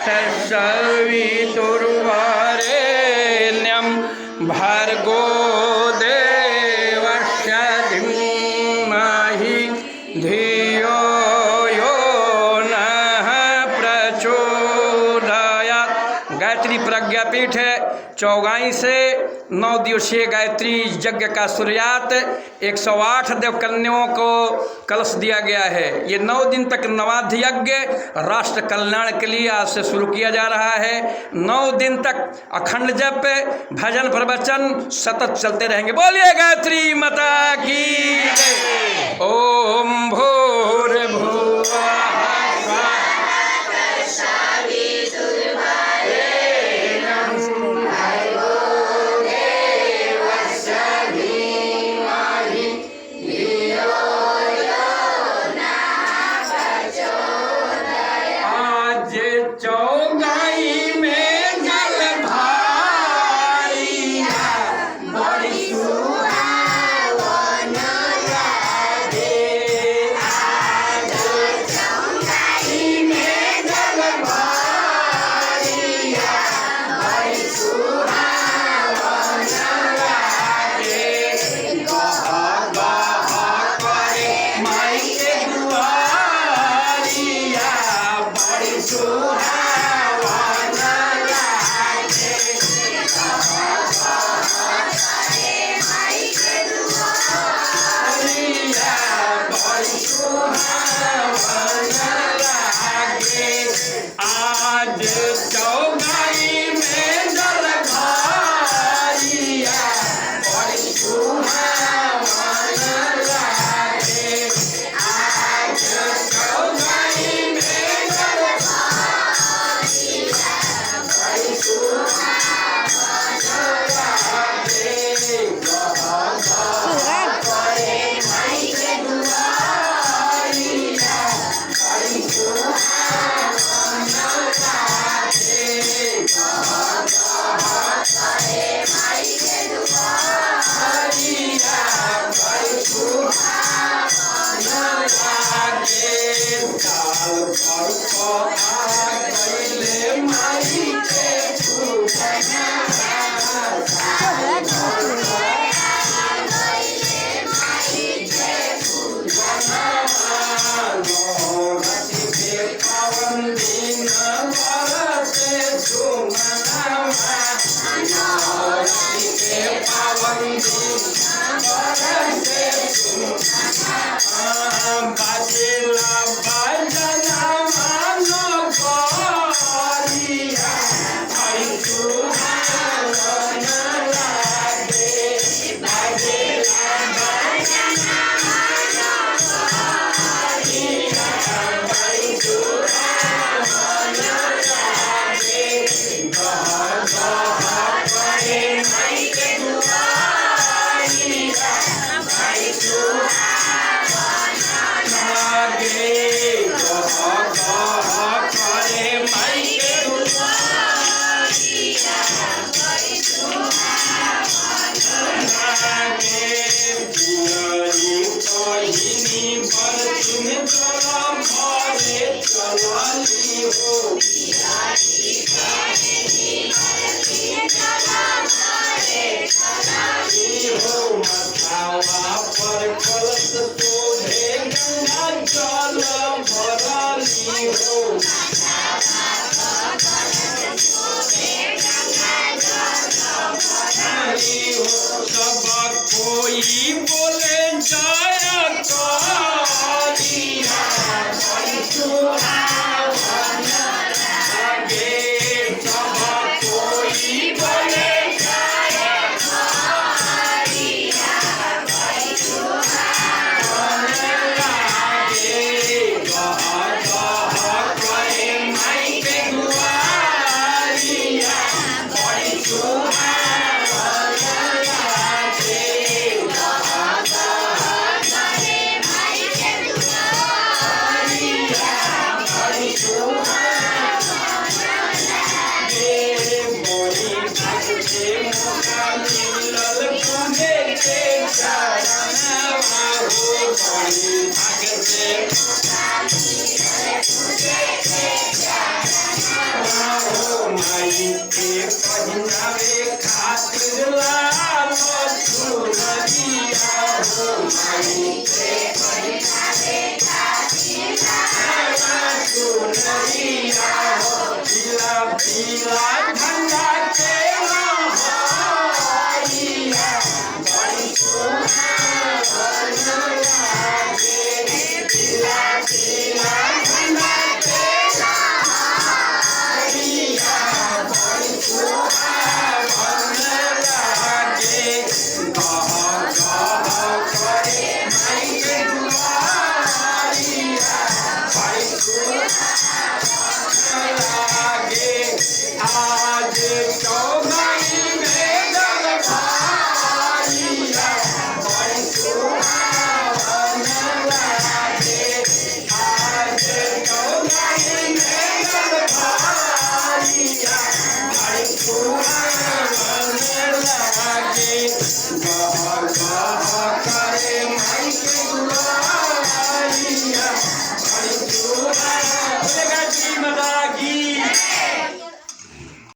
तत्सवितुर्वरेण्यं भर्गो देवस्य धीमहि धियो यो नः प्रचोदयात्। गायत्री प्रज्ञापीठ है। चौगाई से 9 दिवसीय गायत्री यज्ञ का शुरुआत 108 देवकन्याओं को कलश दिया गया है। ये 9 दिन तक नवाध यज्ञ राष्ट्र कल्याण के लिए आज से शुरू किया जा रहा है। 9 दिन तक अखंड जप, भजन प्रवचन सतत चलते रहेंगे। बोलिए गायत्री माता की जय। ओम भूर्भुवः के पहिनावे खातिर लाल चुनरिया हो माई के पहिनावे खातिर लाल चुनरिया हो पीला पीला झंडा के लहरिया बड़ी सुहावन लागे पीला पीला झंडा के लहरिया बड़ी सुहावन लागे गह गह करे माई के दुआरिया बड़ी सुहावन लागे आज चौगाई में दरबारिया बड़ी सुहावन लागे आज चौगाई में दरबारिया बड़ी सुहावन लागे गह